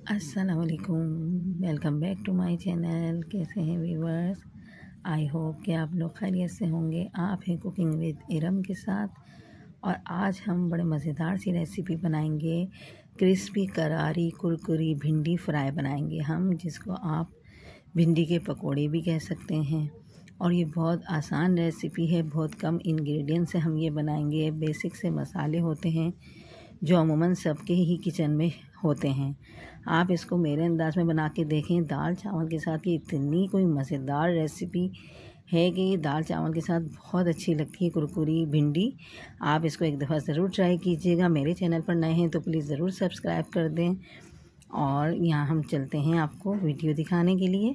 अस्सलाम वालेकुम, welcome back to my channel. कैसे हैं व्यूवर्स? आई होप कि आप लोग खैरियत से होंगे। आप हैं कुकिंग विद इरम के साथ और आज हम बड़े मज़ेदार सी रेसिपी बनाएंगे। क्रिस्पी करारी कुरकुरी भिंडी फ्राई बनाएंगे हम, जिसको आप भिंडी के पकोड़े भी कह सकते हैं। और ये बहुत आसान रेसिपी है, बहुत कम इंग्रेडिएंट से हम ये बनाएंगे। बेसिक से मसाले होते हैं जो अमूमन सबके ही किचन में होते हैं। आप इसको मेरे अंदाज़ में बना के देखें। दाल चावल के साथ ये इतनी कोई मज़ेदार रेसिपी है कि ये दाल चावल के साथ बहुत अच्छी लगती है कुरकुरी भिंडी। आप इसको एक दफ़ा ज़रूर ट्राई कीजिएगा। मेरे चैनल पर नए हैं तो प्लीज़ ज़रूर सब्सक्राइब कर दें। और यहाँ हम चलते हैं आपको वीडियो दिखाने के लिए।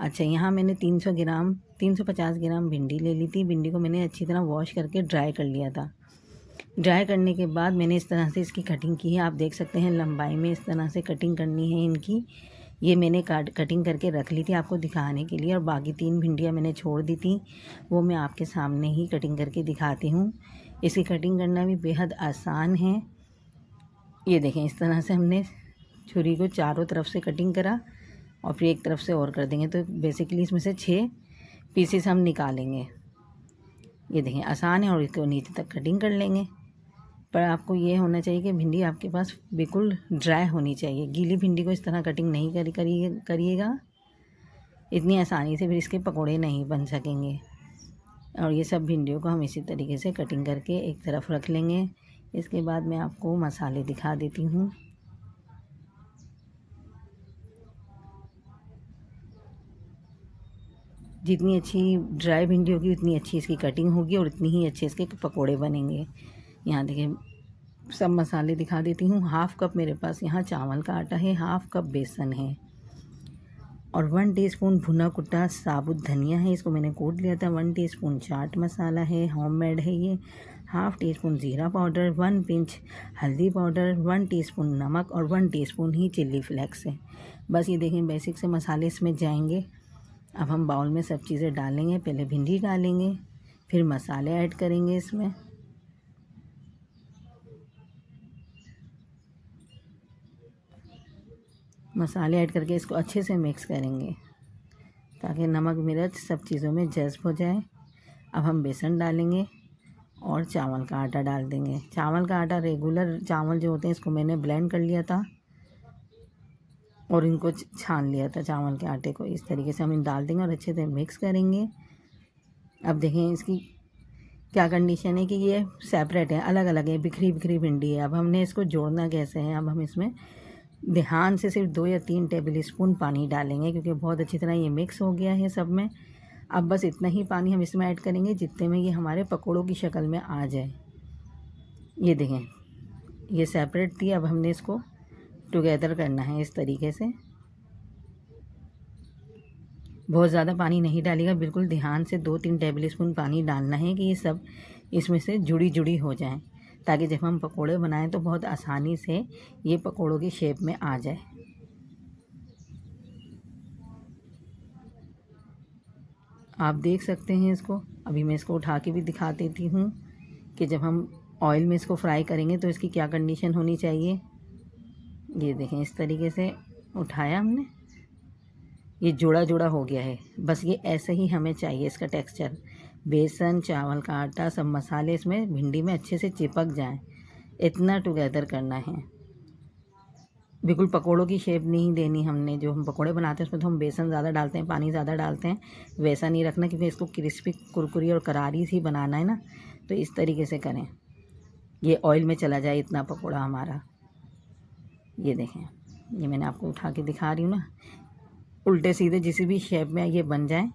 अच्छा, यहाँ मैंने 350 ग्राम भिंडी ले ली थी। भिंडी को मैंने अच्छी तरह वॉश करके ड्राई कर लिया था। ड्राई करने के बाद मैंने इस तरह से इसकी कटिंग की है। आप देख सकते हैं लंबाई में इस तरह से कटिंग करनी है इनकी। ये मैंने कटिंग करके रख ली थी आपको दिखाने के लिए। और बाकी 3 भिंडियाँ मैंने छोड़ दी थी, वो मैं आपके सामने ही कटिंग करके दिखाती हूँ। इसकी कटिंग करना भी बेहद आसान है। ये देखें, इस तरह से हमने छुरी को चारों तरफ से कटिंग करा और फिर एक तरफ से और कर देंगे, तो बेसिकली इसमें से 6 पीसेस हम निकालेंगे। ये देखें, आसान है। और इसको नीचे तक कटिंग कर लेंगे। पर आपको ये होना चाहिए कि भिंडी आपके पास बिल्कुल ड्राई होनी चाहिए। गीली भिंडी को इस तरह कटिंग नहीं करिएगा। इतनी आसानी से फिर इसके पकोड़े नहीं बन सकेंगे। और ये सब भिंडियों को हम इसी तरीके से कटिंग करके एक तरफ रख लेंगे। इसके बाद मैं आपको मसाले दिखा देती हूँ। जितनी अच्छी ड्राई भिंडी होगी उतनी अच्छी इसकी कटिंग होगी और उतनी ही अच्छे इसके पकोड़े बनेंगे। यहाँ देखिए, सब मसाले दिखा देती हूँ। 1/2 कप मेरे पास यहाँ चावल का आटा है, 1/2 कप बेसन है और 1 टीस्पून भुना कुटा साबुत धनिया है, इसको मैंने कूट लिया था। 1 टीस्पून चाट मसाला है, होममेड है ये। 1/2 टीस्पून ज़ीरा पाउडर, 1 पिंच हल्दी पाउडर, 1 टीस्पून नमक और 1 टीस्पून ही चिल्ली फ्लेक्स है। बस ये देखें, बेसिक से मसाले इसमें जाएंगे। अब हम बाउल में सब चीज़ें डालेंगे। पहले भिंडी डालेंगे, फिर मसाले ऐड करेंगे इसमें। मसाले ऐड करके इसको अच्छे से मिक्स करेंगे ताकि नमक मिर्च सब चीज़ों में जज़्ब हो जाए। अब हम बेसन डालेंगे और चावल का आटा डाल देंगे। चावल का आटा, रेगुलर चावल जो होते हैं, इसको मैंने ब्लेंड कर लिया था और इनको छान लिया था चावल के आटे को। इस तरीके से हम इन डाल देंगे और अच्छे से मिक्स करेंगे। अब देखें इसकी क्या कंडीशन है कि ये सेपरेट है, अलग अलग है, बिखरी बिखरी भिंडी है। अब हमने इसको जोड़ना कैसे है? अब हम इसमें ध्यान से सिर्फ 2 या 3 टेबल स्पून पानी डालेंगे, क्योंकि बहुत अच्छी तरह ये मिक्स हो गया है सब में। अब बस इतना ही पानी हम इसमें ऐड करेंगे जितने में ये हमारे पकोड़ों की शक्ल में आ जाए। ये देखें, ये सेपरेट थी। अब हमने इसको टुगेदर करना है इस तरीके से। बहुत ज़्यादा पानी नहीं डालिएगा, बिल्कुल ध्यान से 2-3 टेबल स्पून पानी डालना है कि ये सब इसमें से जुड़ी जुड़ी हो जाए, ताकि जब हम पकोड़े बनाएं तो बहुत आसानी से ये पकोड़ों की शेप में आ जाए। आप देख सकते हैं इसको। अभी मैं इसको उठा के भी दिखा देती हूँ कि जब हम ऑयल में इसको फ्राई करेंगे तो इसकी क्या कंडीशन होनी चाहिए। ये देखें, इस तरीके से उठाया हमने, ये जोड़ा जोड़ा हो गया है। बस ये ऐसे ही हमें चाहिए इसका टेक्सचर। बेसन, चावल का आटा, सब मसाले इसमें भिंडी में अच्छे से चिपक जाएं, इतना टुगेदर करना है। बिल्कुल पकोड़ों की शेप नहीं देनी हमने। जो हम पकोड़े बनाते हैं उसमें तो हम बेसन ज़्यादा डालते हैं, पानी ज़्यादा डालते हैं, वैसा नहीं रखना, क्योंकि इसको क्रिस्पी कुरकुरी और करारी सी बनाना है ना। तो इस तरीके से करें, ये ऑयल में चला जाए इतना पकोड़ा हमारा। ये देखें, ये मैंने आपको उठा के दिखा रही हूँ ना। उल्टे सीधे जिस भी शेप में ये बन जाए,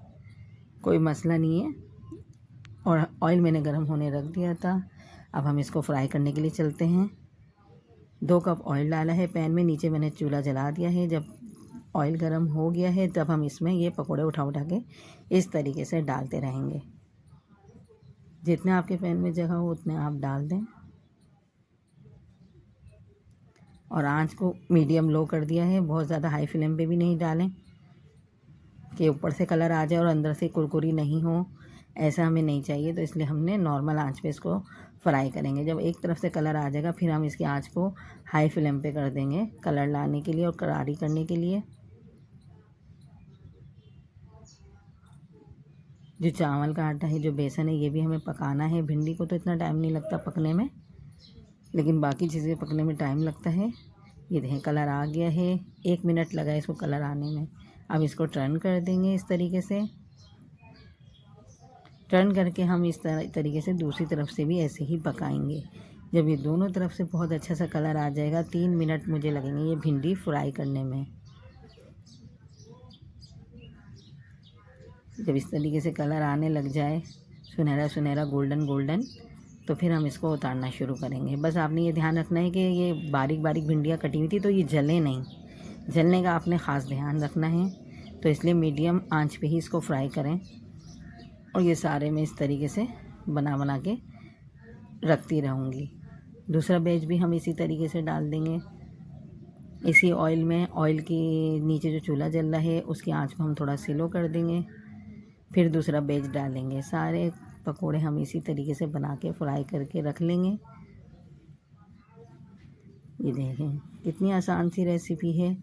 कोई मसला नहीं है। और ऑयल मैंने गर्म होने रख दिया था। अब हम इसको फ्राई करने के लिए चलते हैं। 2 कप ऑयल डाला है पैन में, नीचे मैंने चूल्हा जला दिया है। जब ऑयल गर्म हो गया है तब हम इसमें ये पकोड़े उठा उठा के इस तरीके से डालते रहेंगे। जितने आपके पैन में जगह हो उतने आप डाल दें। और आंच को मीडियम लो कर दिया है, बहुत ज़्यादा हाई फ्लेम पे भी नहीं डालें कि ऊपर से कलर आ जाए और अंदर से कुरकुरी नहीं हो, ऐसा हमें नहीं चाहिए। तो इसलिए हमने नॉर्मल आंच पे इसको फ्राई करेंगे। जब एक तरफ से कलर आ जाएगा फिर हम इसकी आंच को हाई फ्लेम पे कर देंगे कलर लाने के लिए और करारी करने के लिए। जो चावल का आटा है, जो बेसन है, ये भी हमें पकाना है। भिंडी को तो इतना टाइम नहीं लगता पकने में, लेकिन बाकी चीज़ें पकने में टाइम लगता है। ये देखें कलर आ गया है, 1 मिनट लगा इसको कलर आने में। अब इसको टर्न कर देंगे इस तरीके से। टर्न करके हम इस तरीके से दूसरी तरफ से भी ऐसे ही पकाएंगे। जब ये दोनों तरफ से बहुत अच्छा सा कलर आ जाएगा, 3 मिनट मुझे लगेंगे ये भिंडी फ्राई करने में। जब इस तरीके से कलर आने लग जाए, सुनहरा सुनहरा गोल्डन गोल्डन, तो फिर हम इसको उतारना शुरू करेंगे। बस आपने ये ध्यान रखना है कि ये बारीक बारीक भिंडियाँ कटी हुई थी तो ये जले नहीं, जलने का आपने ख़ास ध्यान रखना है। तो इसलिए मीडियम आंच पे ही इसको फ्राई करें। और ये सारे मैं इस तरीके से बना के रखती रहूँगी। दूसरा बैच भी हम इसी तरीके से डाल देंगे इसी ऑयल में। ऑयल के नीचे जो चूल्हा जल रहा है उसकी आंच को हम थोड़ा स्लो कर देंगे, फिर दूसरा बैच डालेंगे। सारे पकोड़े हम इसी तरीके से बना के फ्राई करके रख लेंगे। ये देखें कितनी आसान सी रेसिपी है,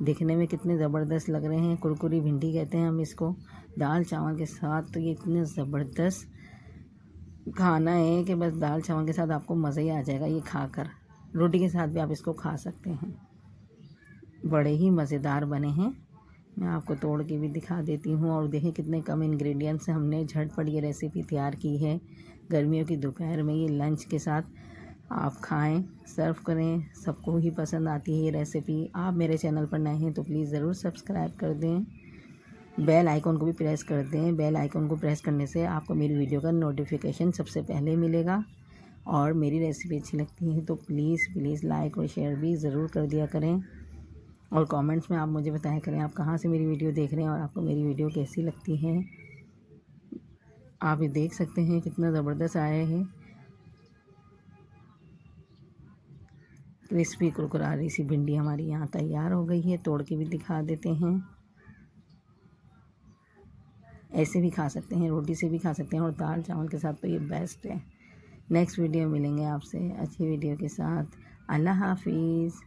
दिखने में कितने ज़बरदस्त लग रहे हैं। कुरकुरी भिंडी कहते हैं हम इसको। दाल चावल के साथ तो ये इतने ज़बरदस्त खाना है कि बस दाल चावल के साथ आपको मज़ा ही आ जाएगा ये खाकर। रोटी के साथ भी आप इसको खा सकते हैं। बड़े ही मज़ेदार बने हैं। मैं आपको तोड़ के भी दिखा देती हूँ। और देखें कितने कम इंग्रेडिएंट्स से हमने झटपट ये रेसिपी तैयार की है। गर्मियों की दोपहर में ये लंच के साथ आप खाएं, सर्व करें, सबको ही पसंद आती है ये रेसिपी। आप मेरे चैनल पर नए हैं तो प्लीज़ ज़रूर सब्सक्राइब कर दें, बेल आइकॉन को भी प्रेस कर दें। बेल आइकॉन को प्रेस करने से आपको मेरी वीडियो का नोटिफिकेशन सबसे पहले मिलेगा। और मेरी रेसिपी अच्छी लगती है तो प्लीज़ लाइक और शेयर भी ज़रूर कर दिया करें। और कमेंट्स में आप मुझे बताया करें आप कहाँ से मेरी वीडियो देख रहे हैं और आपको मेरी वीडियो कैसी लगती है। आप ये देख सकते हैं कितना ज़बरदस्त आया है। क्रिस्पी कुरकुरारी सी भिंडी हमारी यहाँ तैयार हो गई है। तोड़ के भी दिखा देते हैं। ऐसे भी खा सकते हैं, रोटी से भी खा सकते हैं, और दाल चावल के साथ तो ये बेस्ट है। नेक्स्ट वीडियो मिलेंगे आपसे अच्छी वीडियो के साथ। अल्लाह हाफिज़।